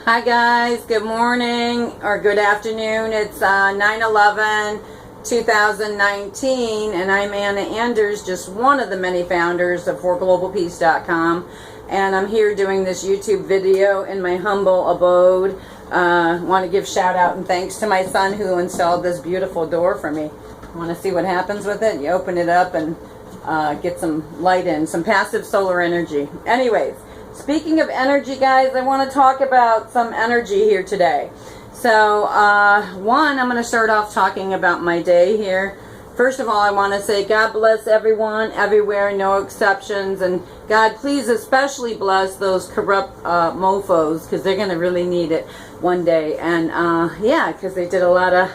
Hi guys, good morning or good afternoon. It's 9/11/2019 and I'm Anna Anders, just one of the many founders of GLOBALPEACE.com, and I'm here doing this YouTube video in my humble abode. Want to give shout out and thanks to my son who installed this beautiful door for me. Want to see what happens with it? You open it up and get some light in, some passive solar energy. Anyways, speaking of energy, guys, I want to talk about some energy here today. So, one, I'm going to start off talking about my day here. First of all, I want to say God bless everyone, everywhere, no exceptions. And God, please especially bless those corrupt mofos, because they're going to really need it one day. And, yeah, because they did a lot of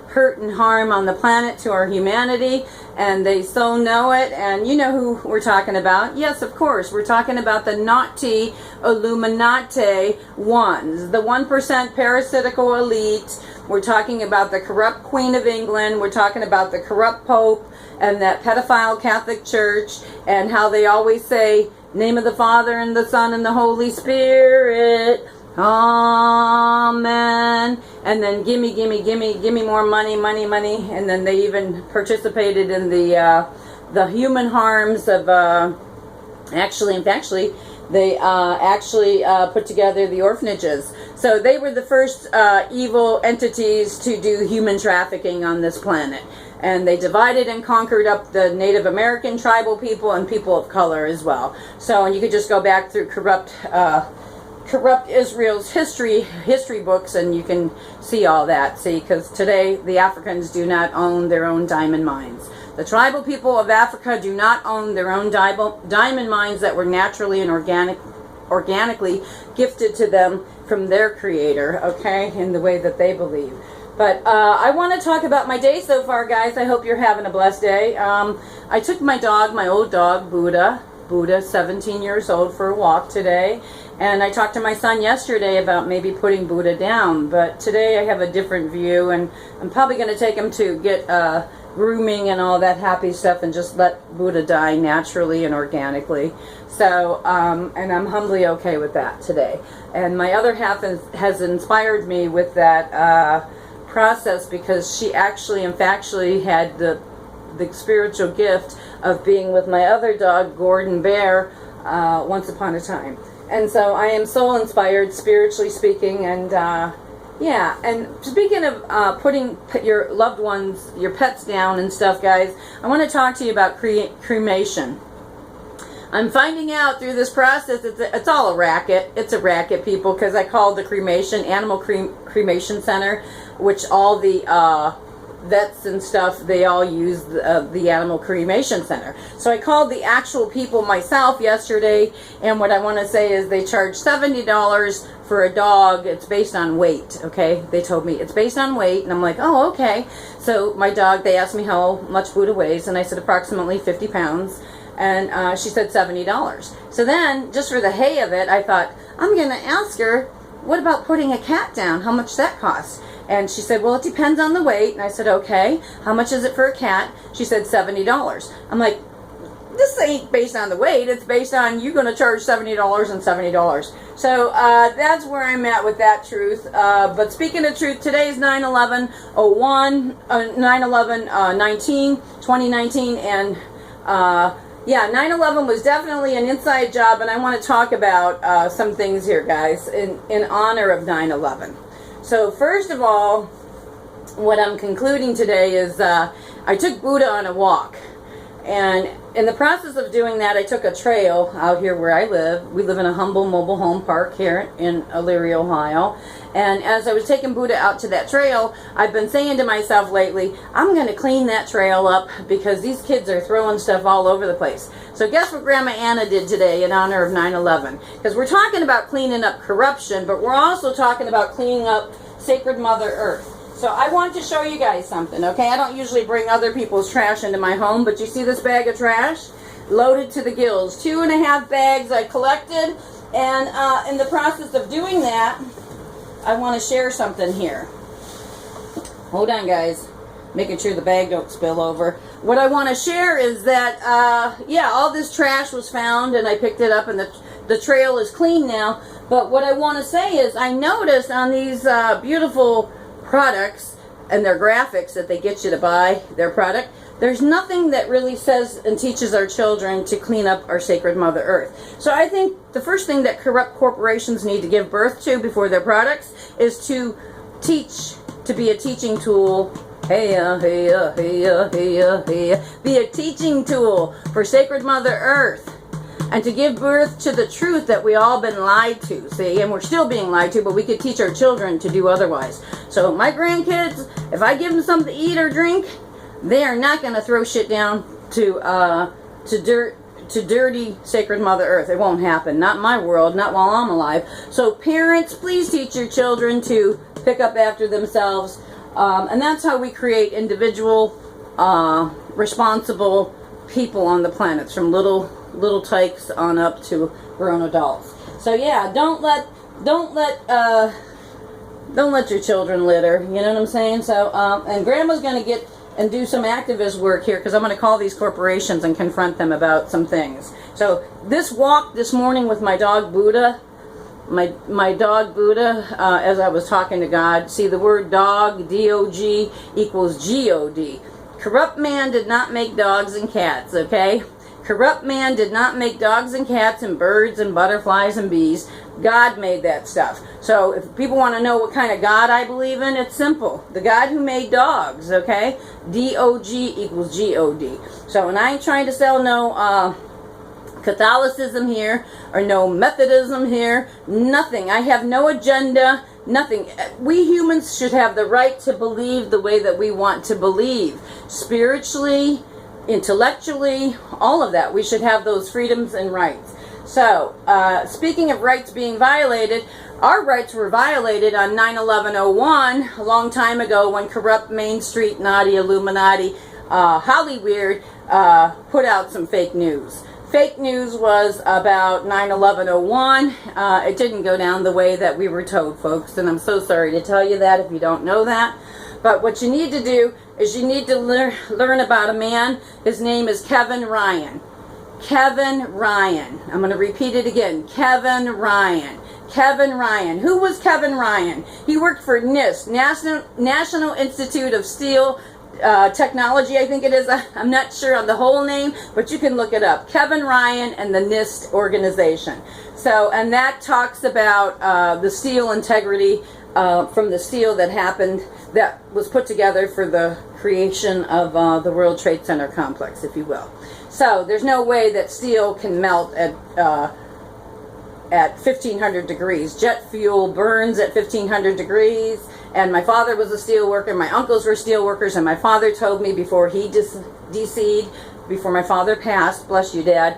hurt and harm on the planet to our humanity, and they so know it. And you know who we're talking about. Yes, of course, we're talking about the naughty Illuminati ones, the 1% parasitical elite. We're talking about the corrupt Queen of England. We're talking about the corrupt Pope and that pedophile Catholic Church, and how they always say, name of the Father and the Son and the Holy Spirit, Amen. And then gimme more money, and then they even participated in the human harms of actually they put together the orphanages. So they were the first evil entities to do human trafficking on this planet. And they divided and conquered up the Native American tribal people and people of color as well. So, and you could just go back through corrupt Israel's history books, and you can see all that. See, because today the Africans do not own their own diamond mines. The tribal people of Africa do not own their own diamond mines that were naturally and organically gifted to them from their creator, okay, in the way that they believe. But I want to talk about my day so far, guys. I hope you're having a blessed day. I took my dog, my old dog, Buddha, 17 years old, for a walk today. And I talked to my son yesterday about maybe putting Buddha down. But today I have a different view, and I'm probably going to take him to get grooming and all that happy stuff and just let Buddha die naturally and organically. So, and I'm humbly okay with that today. And my other half has inspired me with that process, because she actually and factually had the spiritual gift of being with my other dog, Gordon Bear, once upon a time. And so I am soul inspired, spiritually speaking, and yeah. And speaking of putting your loved ones, your pets down and stuff, guys, I want to talk to you about cremation. I'm finding out through this process it's all a racket. It's a racket, people, because I called the cremation animal cremation center, which all the vets and stuff, they all use the animal cremation center. So I called the actual people myself yesterday, and what I want to say is they charge $70 for a dog. It's based on weight, okay? They told me it's based on weight, and I'm like, oh, okay. So my dog, they asked me how much Buddha weighs, and I said approximately 50 pounds, and she said $70. So then, just for the hay of it, I thought, I'm going to ask her, what about putting a cat down? How much that costs? And she said, well, it depends on the weight. And I said, okay, how much is it for a cat? She said $70. I'm like, this ain't based on the weight. It's based on you going to charge $70 and $70. So that's where I'm at with that truth. But speaking of truth, today is 9/11/2019, and yeah, 9/11 was definitely an inside job, and I want to talk about some things here, guys, in honor of 9/11. So first of all, what I'm concluding today is I took Buddha on a walk. And in the process of doing that, I took a trail out here where I live. We live in a humble mobile home park here in Elyria, Ohio. And as I was taking Buddha out to that trail, I've been saying to myself lately, I'm going to clean that trail up because these kids are throwing stuff all over the place. So guess what Grandma Anna did today in honor of 9/11? Because we're talking about cleaning up corruption, but we're also talking about cleaning up sacred Mother Earth. So I want to show you guys something, okay? I don't usually bring other people's trash into my home, but you see this bag of trash? Loaded to the gills. 2.5 bags I collected, and in the process of doing that, I want to share something here. Hold on, guys. Making sure the bag don't spill over. What I want to share is that, yeah, all this trash was found, and I picked it up, and the trail is clean now. But what I want to say is, I noticed on these beautiful products and their graphics that they get you to buy their product, there's nothing that really says and teaches our children to clean up our sacred Mother Earth. So I think the first thing that corrupt corporations need to give birth to before their products is to teach, to be a teaching tool. Be a teaching tool for sacred Mother Earth. And to give birth to the truth that we all been lied to, see, and we're still being lied to, but we could teach our children to do otherwise. So my grandkids, if I give them something to eat or drink, they are not going to throw shit down to dirty sacred Mother Earth. It won't happen. Not in my world, not while I'm alive. So parents, please teach your children to pick up after themselves. And that's how we create individual, responsible people on the planet, from little tykes on up to grown adults. So yeah, don't let your children litter. You know what I'm saying? So and Grandma's going to get and do some activist work here, because I'm going to call these corporations and confront them about some things. So this walk this morning with my dog Buddha, my dog Buddha, as I was talking to God, see, the word dog, D-O-G, equals G-O-D. Corrupt man did not make dogs and cats, okay? Corrupt man did not make dogs and cats and birds and butterflies and bees. God made that stuff. So if people want to know what kind of God I believe in, it's simple. The God who made dogs, okay? D-O-G equals G-O-D. So, and I ain't trying to sell no Catholicism here, or no Methodism here, nothing. I have no agenda, nothing. We humans should have the right to believe the way that we want to believe. Spiritually, intellectually, all of that. We should have those freedoms and rights. So, speaking of rights being violated, our rights were violated on 9/11/01, a long time ago, when corrupt Main Street naughty Illuminati Hollyweird put out some fake news. Fake news was about 9/11/01. It didn't go down the way that we were told, folks, and I'm so sorry to tell you that if you don't know that. But what you need to do is you need to learn about a man. His name is Kevin Ryan. Kevin Ryan. I'm going to repeat it again. Kevin Ryan. Kevin Ryan. Who was Kevin Ryan? He worked for NIST, National Institute of Steel Technology, I think it is. I'm not sure on the whole name, but you can look it up. Kevin Ryan and the NIST organization. So, and that talks about the steel integrity from the steel that happened, that was put together for the creation of the World Trade Center complex, if you will. So there's no way that steel can melt at 1500 degrees. Jet fuel burns at 1500 degrees. And my father was a steel worker, my uncles were steel workers, and my father told me before he deceased, before my father passed, bless you, Dad,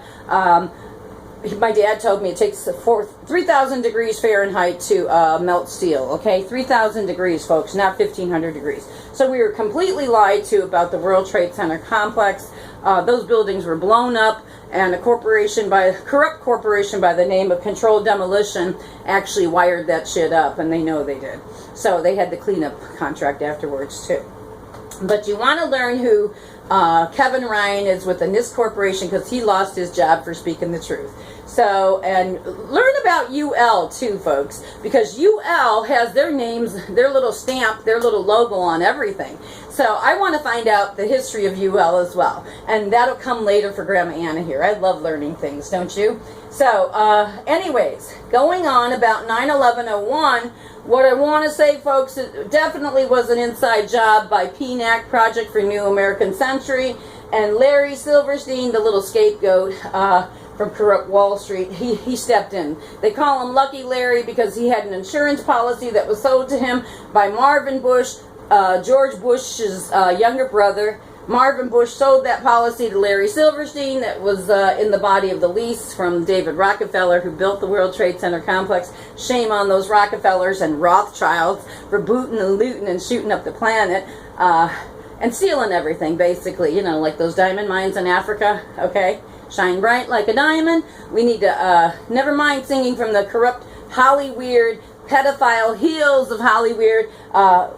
my dad told me it takes 3,000 degrees Fahrenheit to melt steel, okay? 3,000 degrees, folks, not 1,500 degrees. So we were completely lied to about the World Trade Center complex. Those buildings were blown up, and a corrupt corporation by the name of Controlled Demolition actually wired that shit up, and they know they did. So they had the cleanup contract afterwards, too. But you want to learn who Kevin Ryan is with the NIST Corporation, because he lost his job for speaking the truth. So, and learn about UL too, folks, because UL has their names, their little stamp, their little logo on everything. So I want to find out the history of UL as well. And that'll come later for Grandma Anna here. I love learning things, don't you? So, anyways, going on about 9/11/01, what I want to say, folks, it definitely was an inside job by PNAC, Project for New American Century, and Larry Silverstein, the little scapegoat from corrupt Wall Street, he stepped in. They call him Lucky Larry because he had an insurance policy that was sold to him by Marvin Bush, George Bush's younger brother. Marvin Bush sold that policy to Larry Silverstein that was in the body of the lease from David Rockefeller, who built the World Trade Center complex. Shame on those Rockefellers and Rothschilds for booting and looting and shooting up the planet and stealing everything, basically, you know, like those diamond mines in Africa, okay? Shine bright like a diamond. We need to, never mind singing from the corrupt Hollyweird, pedophile heels of Hollyweird.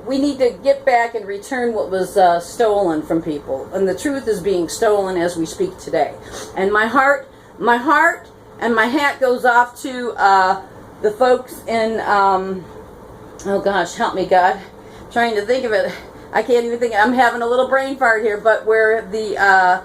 We need to get back and return what was stolen from people. And the truth is being stolen as we speak today. And my heart and my hat goes off to the folks in, oh gosh, help me God, I'm trying to think of it. I can't even think. I'm having a little brain fart here, but where the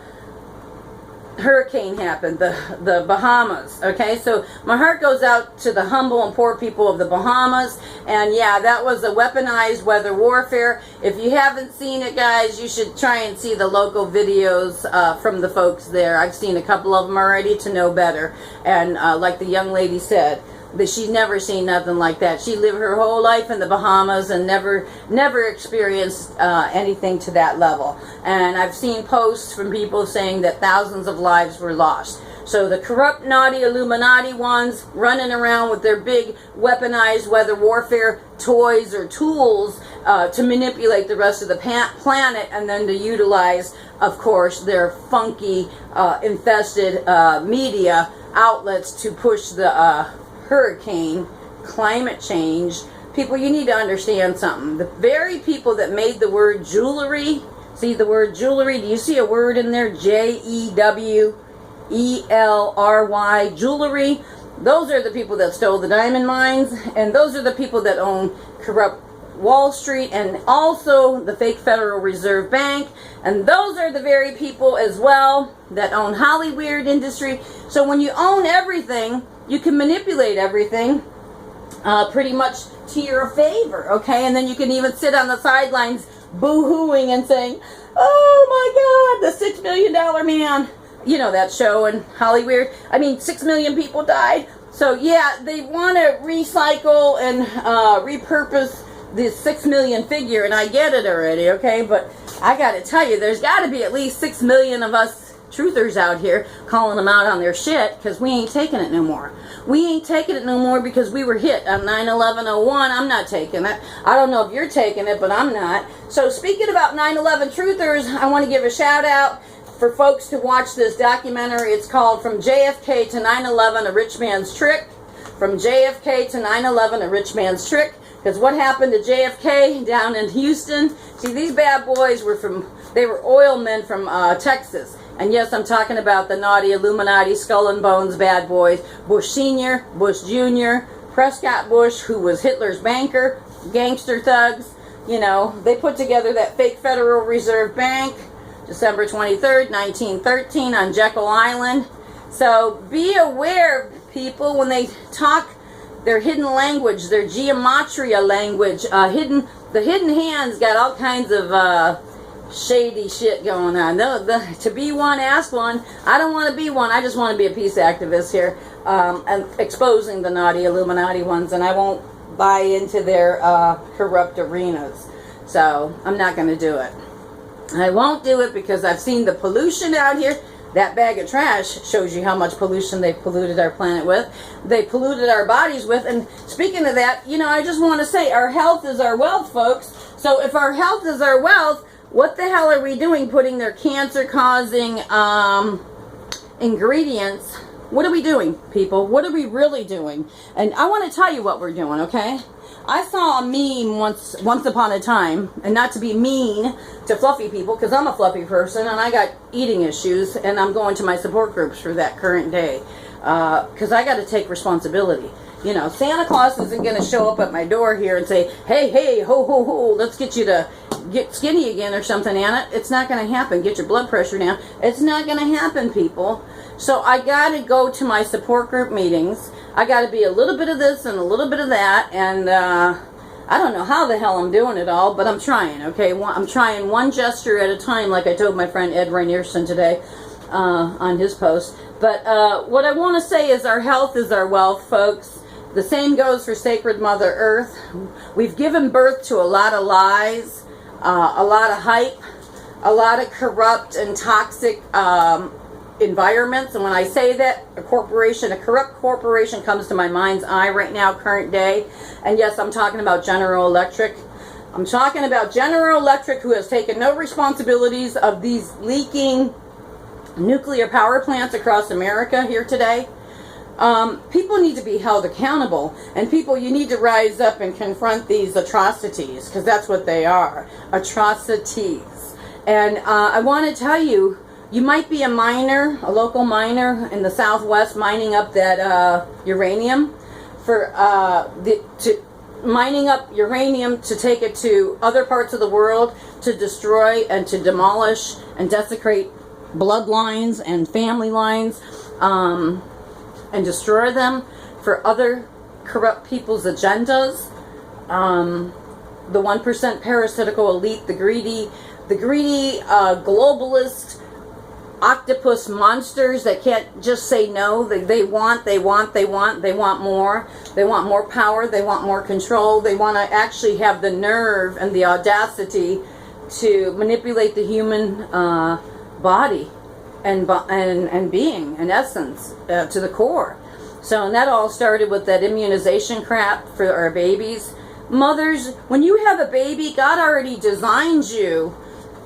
hurricane happened, the Bahamas. Okay, so my heart goes out to the humble and poor people of the Bahamas. And yeah, that was a weaponized weather warfare. If you haven't seen it, guys, you should try and see the local videos from the folks there. I've seen a couple of them already to know better. And like the young lady said, that she's never seen nothing like that. She lived her whole life in the Bahamas and never experienced anything to that level. And I've seen posts from people saying that thousands of lives were lost. So the corrupt, naughty Illuminati ones running around with their big weaponized weather warfare toys or tools to manipulate the rest of the planet, and then to utilize, of course, their funky, infested media outlets to push the hurricane, climate change. People, you need to understand something. The very people that made the word jewelry, see the word jewelry, do you see a word in there? Jewelry, jewelry. Those are the people that stole the diamond mines, and those are the people that own corrupt Wall Street and also the fake Federal Reserve Bank, and those are the very people as well that own Hollywood industry. So when you own everything, you can manipulate everything pretty much to your favor, okay? And then you can even sit on the sidelines boo-hooing and saying, oh my God, the $6 million man. You know that show in Hollywood? I mean, 6 million people died. So yeah, they want to recycle and repurpose this 6 million figure, and I get it already, okay? But I got to tell you, there's got to be at least 6 million of us truthers out here calling them out on their shit, because we ain't taking it no more. We ain't taking it no more because we were hit on 9/11/01. I'm not taking it. I don't know if you're taking it, but I'm not. So speaking about 9/11 truthers, I want to give a shout out for folks to watch this documentary. It's called From JFK to 9/11, A Rich Man's Trick. From JFK to 9/11, A Rich Man's Trick. Because what happened to JFK down in Houston? See, these bad boys were they were oil men from Texas. And yes, I'm talking about the naughty Illuminati, skull and bones bad boys. Bush Sr., Bush Jr., Prescott Bush, who was Hitler's banker, gangster thugs. You know, they put together that fake Federal Reserve Bank, December 23rd, 1913 on Jekyll Island. So be aware, people, when they talk their hidden language, their gematria language, the hidden hands got all kinds of shady shit going on. To be one, ask one. I don't want to be one. I just want to be a peace activist here, and exposing the naughty Illuminati ones, and I won't buy into their corrupt arenas. So I'm not going to do it. I won't do it because I've seen the pollution out here. That bag of trash shows you how much pollution they've polluted our planet with. They polluted our bodies with. And speaking of that, you know, I just want to say our health is our wealth, folks. So if our health is our wealth, what the hell are we doing putting their cancer-causing ingredients? What are we doing, people? What are we really doing? And I want to tell you what we're doing, okay? I saw a meme once upon a time, and not to be mean to fluffy people, because I'm a fluffy person, and I got eating issues, and I'm going to my support groups for that current day, because I got to take responsibility. You know, Santa Claus isn't going to show up at my door here and say, hey, hey, ho, ho, ho, let's get you to get skinny again or something, Anna. It's not going to happen. Get your blood pressure down. It's not going to happen, people. So I got to go to my support group meetings. I got to be a little bit of this and a little bit of that, and I don't know how the hell I'm doing it all, but I'm trying, okay? I'm trying one gesture at a time, like I told my friend Ed Rainierson today on his post. But what I want to say is our health is our wealth, folks. The same goes for Sacred Mother Earth. We've given birth to a lot of lies, a lot of hype, a lot of corrupt and toxic environments. And when I say that, a corrupt corporation comes to my mind's eye right now, current day. And yes, I'm talking about General Electric. I'm talking about General Electric, who has taken no responsibilities of these leaking nuclear power plants across America here today. People need to be held accountable, and people, you need to rise up and confront these atrocities, because that's what they are, atrocities. And I want to tell you, you might be a miner, a local miner in the Southwest, mining up that uranium for mining up uranium to take it to other parts of the world to destroy and to demolish and desecrate bloodlines and family lines, and destroy them for other corrupt people's agendas. The 1% parasitical elite, the greedy globalist octopus monsters that can't just say no. They want more. They want more power. They want more control. They want to actually have the nerve and the audacity to manipulate the human body and being, in essence, to the core. So, and that all started with that immunization crap for our babies. Mothers, when you have a baby, God already designed you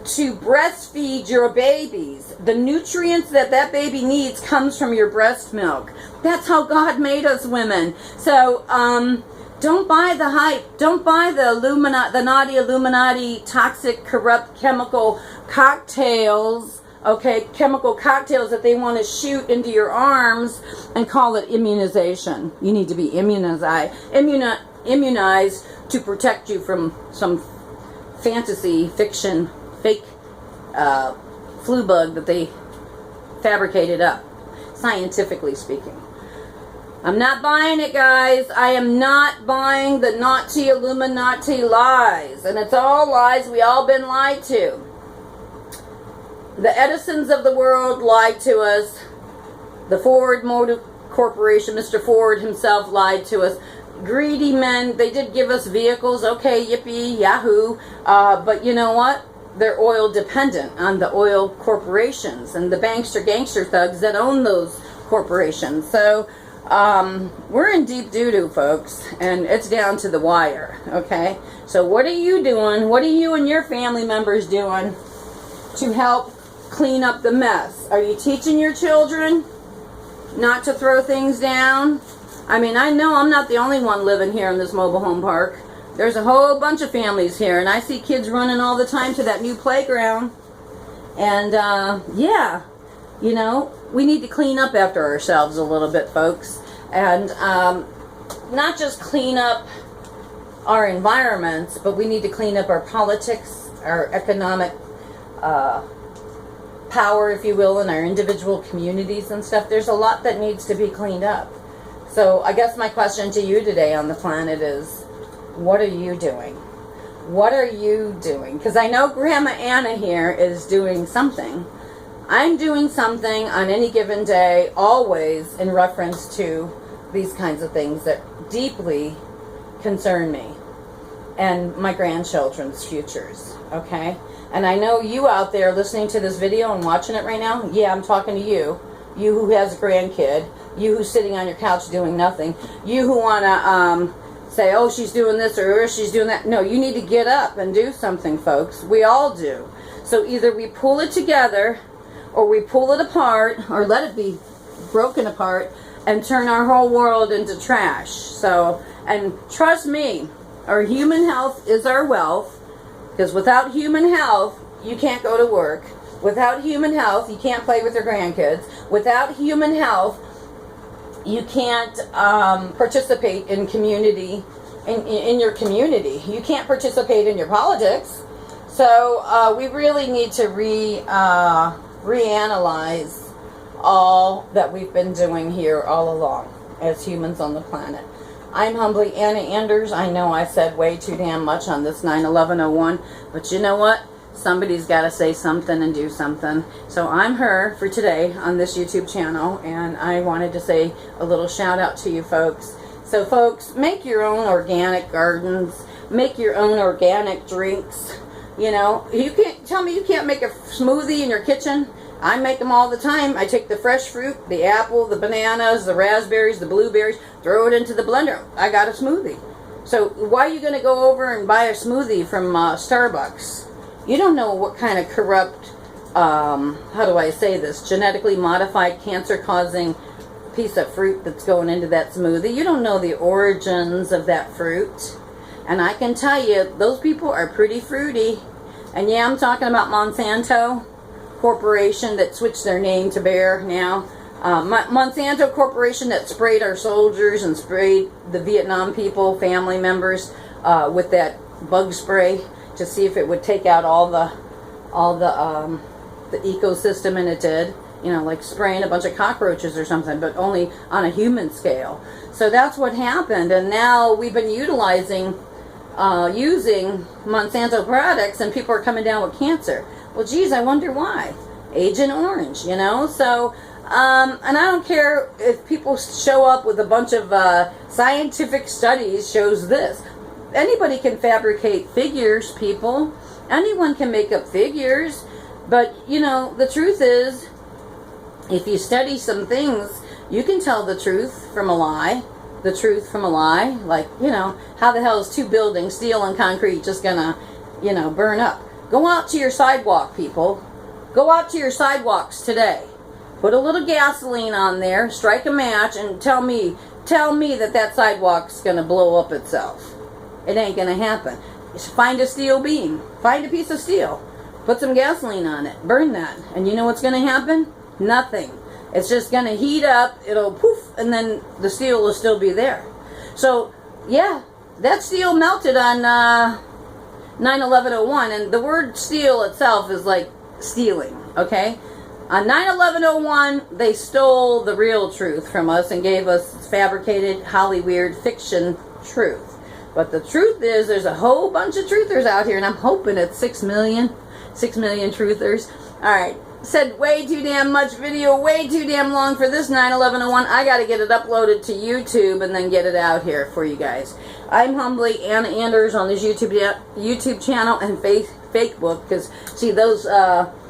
to breastfeed your babies. The nutrients that baby needs comes from your breast milk. That's how God made us women. So, don't buy the hype. Don't buy the naughty Illuminati, toxic, corrupt chemical cocktails. Okay, chemical cocktails that they want to shoot into your arms and call it immunization. You need to be immunized to protect you from some fantasy, fiction, fake flu bug that they fabricated up, scientifically speaking. I'm not buying it, guys. I am not buying the Nazi Illuminati lies. And it's all lies. We all been lied to. The Edisons of the world lied to us. The Ford Motor Corporation, Mr. Ford himself, lied to us. Greedy men, they did give us vehicles. Okay, yippee, yahoo. But you know what? They're oil dependent on the oil corporations and the gangster thugs that own those corporations. So we're in deep doo-doo, folks, and it's down to the wire. Okay, so what are you doing? What are you and your family members doing to help clean up the mess? Are you teaching your children not to throw things down? I mean, I know I'm not the only one living here in this mobile home park. There's a whole bunch of families here, and I see kids running all the time to that new playground. And, yeah, you know, we need to clean up after ourselves a little bit, folks. And not just clean up our environments, but we need to clean up our politics, our economic power, if you will, in our individual communities and stuff. There's a lot that needs to be cleaned up. So I guess my question to you today on the planet is, what are you doing? What are you doing? Because I know Grandma Anna here is doing something. I'm doing something on any given day, always in reference to these kinds of things that deeply concern me and my grandchildren's futures, okay? And I know you out there listening to this video and watching it right now, yeah, I'm talking to you. You who has a grandkid, you who's sitting on your couch doing nothing, you who want to say, oh, she's doing this or she's doing that. No, you need to get up and do something, folks. We all do. So either we pull it together or we pull it apart or let it be broken apart and turn our whole world into trash. So, and trust me, our human health is our wealth, because without human health, you can't go to work. Without human health, you can't play with your grandkids. Without human health, you can't participate in community, in your community. You can't participate in your politics. So we really need to reanalyze all that we've been doing here all along as humans on the planet. I'm humbly Anna Anders. I know I said way too damn much on this 9/11/01, but you know what? Somebody's got to say something and do something. So I'm her for today on this YouTube channel, and I wanted to say a little shout out to you folks. So folks, make your own organic gardens, make your own organic drinks. You know, you can't tell me you can't make a smoothie in your kitchen. I make them all the time. I take the fresh fruit, the apple, the bananas, the raspberries, the blueberries, throw it into the blender. I got a smoothie. So why are you going to go over and buy a smoothie from Starbucks? You don't know what kind of corrupt, how do I say this, genetically modified, cancer-causing piece of fruit that's going into that smoothie. You don't know the origins of that fruit. And I can tell you, those people are pretty fruity. And yeah, I'm talking about Monsanto Corporation that switched their name to Bayer now. Monsanto Corporation that sprayed our soldiers and sprayed the Vietnam people, family members, with that bug spray to see if it would take out all the ecosystem, and it did. You know, like spraying a bunch of cockroaches or something, but only on a human scale. So that's what happened, and now we've been using Monsanto products, and people are coming down with cancer. Well, geez, I wonder why. Agent Orange, you know? So, and I don't care if people show up with a bunch of scientific studies shows this. Anybody can fabricate figures, people. Anyone can make up figures. But, you know, the truth is, if you study some things, you can tell the truth from a lie. The truth from a lie. Like, you know, how the hell is 2 buildings, steel and concrete, just gonna, you know, burn up? Go out to your sidewalk, people. Go out to your sidewalks today. Put a little gasoline on there, strike a match, and tell me that sidewalk's gonna blow up itself. It ain't gonna happen. Find a steel beam. Find a piece of steel. Put some gasoline on it. Burn that. And you know what's gonna happen? Nothing. It's just going to heat up, it'll poof, and then the steel will still be there. So, yeah, that steel melted on 9/11/01, and the word steel itself is like stealing, okay? On 9/11/01, they stole the real truth from us and gave us fabricated, Hollywood fiction truth. But the truth is, there's a whole bunch of truthers out here, and I'm hoping it's 6 million truthers. All right. Said way too damn much video, way too damn long for this 9/11/01. I got to get it uploaded to YouTube and then get it out here for you guys. I'm humbly Anna Anders on this YouTube channel and Facebook, because see those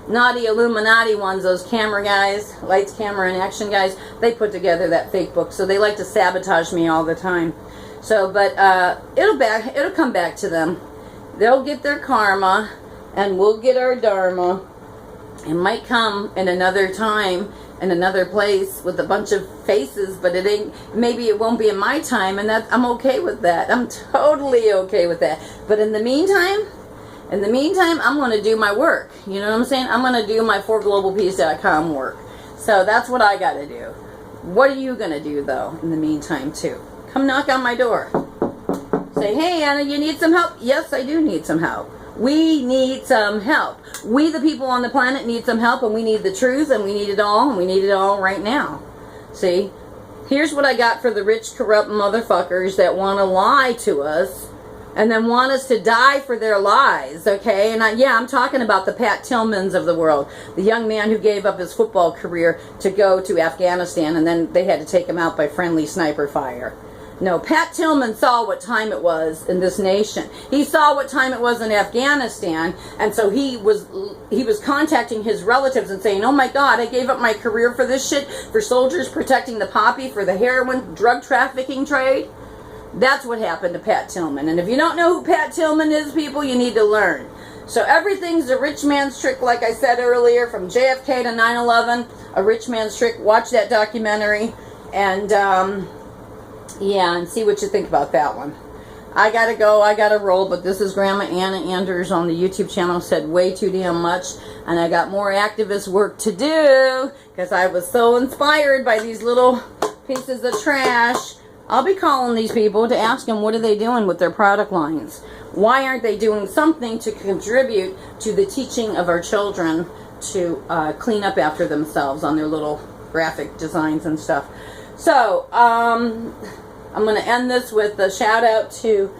naughty Illuminati ones, those camera guys, lights, camera, and action guys, they put together that fake book, so they like to sabotage me all the time. So, but it'll come back to them. They'll get their karma, and we'll get our dharma. It might come in another time, in another place, with a bunch of faces, but it ain't. Maybe it won't be in my time, and I'm okay with that. I'm totally okay with that. But in the meantime, I'm going to do my work. You know what I'm saying? I'm going to do my forglobalpeace.com work. So that's what I got to do. What are you going to do, though, in the meantime, too? Come knock on my door. Say, hey, Anna, you need some help? Yes, I do need some help. We need some help. We, the people on the planet, need some help, and we need the truth, and we need it all, and we need it all right now. See? Here's what I got for the rich, corrupt motherfuckers that want to lie to us, and then want us to die for their lies, okay? And I'm talking about the Pat Tillmans of the world, the young man who gave up his football career to go to Afghanistan, and then they had to take him out by friendly sniper fire. No, Pat Tillman saw what time it was in this nation. He saw what time it was in Afghanistan, and so he was contacting his relatives and saying, oh my God, I gave up my career for this shit, for soldiers protecting the poppy, for the heroin drug trafficking trade. That's what happened to Pat Tillman. And if you don't know who Pat Tillman is, people, you need to learn. So everything's a rich man's trick, like I said earlier, from JFK to 9/11, a rich man's trick. Watch that documentary, and yeah, and see what you think about that one. I gotta go, I gotta roll, but this is Grandma Anna Anders on the YouTube channel. Said way too damn much, and I got more activist work to do, because I was so inspired by these little pieces of trash. I'll be calling these people to ask them what are they doing with their product lines. Why aren't they doing something to contribute to the teaching of our children to clean up after themselves on their little graphic designs and stuff. So, I'm going to end this with a shout out to